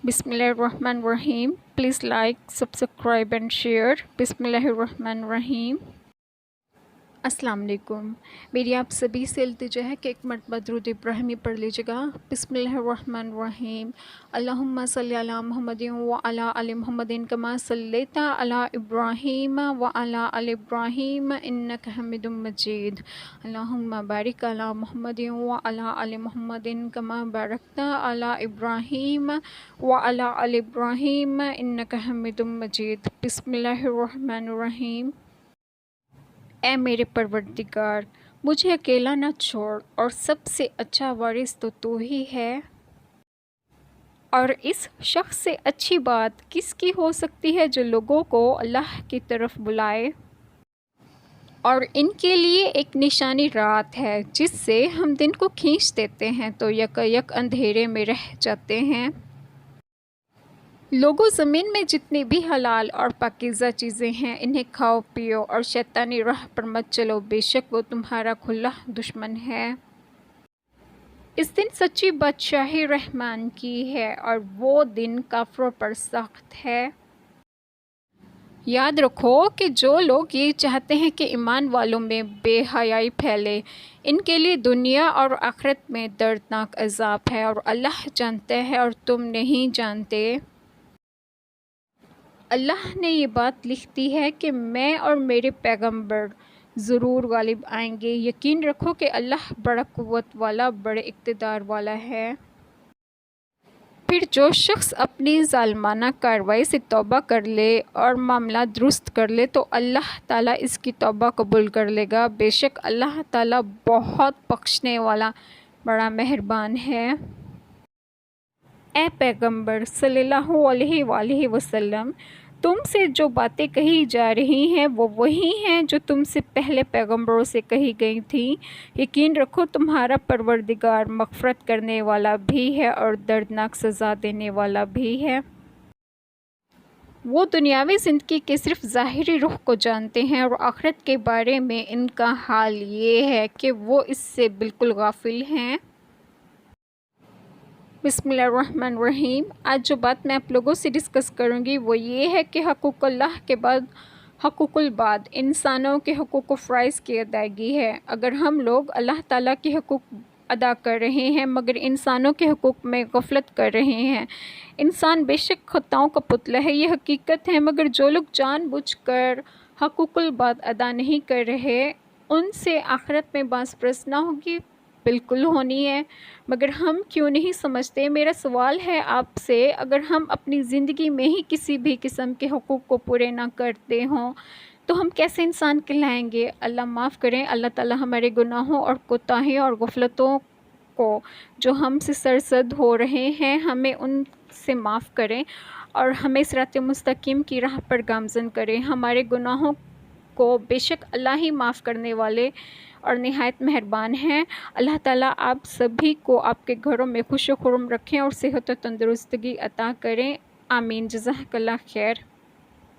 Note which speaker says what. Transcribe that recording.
Speaker 1: Bismillahirrahmanirrahim. Please like, subscribe and share. Bismillahirrahmanirrahim. अस्सलाम वालेकुम। मेरी आप सभी से इल्तिजा है कि एक मरतबा दुरूद इब्राहिमी पढ़ लीजिएगा। बिस्मिल्लाहिर्रहमानिर्रहीम। अल्लाहुम्मा सल्ली अला मुहम्मदिन व अला आलि मुहम्मदिन कमा सल्लैता अला इब्राहीम व अला आलि इब्राहीम इन्नका हमीदुम मजीद। अल्लाहुम्मा बारिक अला मुहम्मदिन व अला आलि मुहम्मदिन कमा बारकता अला इब्राहीम व अला आलि इब्राहीम इन्नका हमीदुम मजीद। बिस्मिल्लाहिर्रहमानिर्रहीम। ऐ मेरे परवरदिगार, मुझे अकेला न छोड़ और सबसे अच्छा वारिस तो तू ही है। और इस शख्स से अच्छी बात किसकी हो सकती है जो लोगों को अल्लाह की तरफ बुलाए। और इनके लिए एक निशानी रात है जिससे हम दिन को खींच देते हैं तो यकयक अंधेरे में रह जाते हैं। लोगों, ज़मीन में जितनी भी हलाल और पाकीज़ा चीज़ें हैं इन्हें खाओ पियो और शैतानी राह पर मत चलो, बेशक वो तुम्हारा खुला दुश्मन है। इस दिन सच्ची बादशाही रहमान की है और वो दिन काफरों पर सख्त है। याद रखो कि जो लोग ये चाहते हैं कि ईमान वालों में बेहयाई फैले, इनके लिए दुनिया और आखिरत में दर्दनाक अज़ाब है और अल्लाह जानता है और तुम नहीं जानते। अल्लाह ने ये बात लिख दी है कि मैं और मेरे पैगंबर ज़रूर गालिब आएंगे। यकीन रखो कि अल्लाह बड़ा कुव्वत वाला, बड़े इक़्तिदार वाला है। फिर जो शख्स अपनी ज़ालिमाना कार्रवाई से तौबा कर ले और मामला दुरुस्त कर ले तो अल्लाह ताला इसकी तौबा कबूल कर लेगा। बेशक अल्लाह ताला बहुत बख्शने वाला, बड़ा मेहरबान है। ए पैगंबर सल्लल्लाहु अलैहि वसल्लम, तुमसे जो बातें कही जा रही हैं वो वही हैं जो तुमसे पहले पैगंबरों से कही गई थीं। यकीन रखो तुम्हारा परवरदिगार मग़फ़िरत करने वाला भी है और दर्दनाक सज़ा देने वाला भी है। वो दुनियावी ज़िंदगी के सिर्फ़ ज़ाहिरी रुख को जानते हैं और आखिरत के बारे में इनका हाल ये है कि वो इससे बिल्कुल गाफिल हैं। बिस्मिल्लाहिर्रहमानिर्रहीम। आज जो बात मैं आप लोगों से डिस्कस करूंगी वो ये है कि हक़ूक़ुल्लाह के बाद हक़ूक़ुल बाद इंसानों के हक़ूक़ व फ़राइज़ की अदायगी है। अगर हम लोग अल्लाह ताला के हक़ूक़ अदा कर रहे हैं मगर इंसानों के हक़ूक़ में गफलत कर रहे हैं, इंसान बेशक खताओं का पुतला है, ये हकीकत है। मगर जो लोग जानबूझकर हक़ूक़ुल बाद अदा नहीं कर रहे उनसे आखिरत में बाज़ ना होगी, बिल्कुल होनी है। मगर हम क्यों नहीं समझते। मेरा सवाल है आपसे, अगर हम अपनी ज़िंदगी में ही किसी भी किस्म के हक़ूक़ को पूरे ना करते हों तो हम कैसे इंसान कहलाएंगे। अल्लाह माफ़ करें। अल्लाह ताला हमारे गुनाहों और कोताही और गफलतों को जो हमसे सरसद हो रहे हैं हमें उनसे माफ़ करें और हमें सिरात मुस्तकीम की राह पर गामज़न करें। हमारे गुनाहों को बेशक अल्लाह ही माफ़ करने वाले और निहायत मेहरबान हैं। अल्लाह ताला आप सभी को आपके घरों में खुश व खुर्म रखें और सेहत व तंदुरुस्तगी अता करें। आमीन। जज़ाकल्लाह खैर।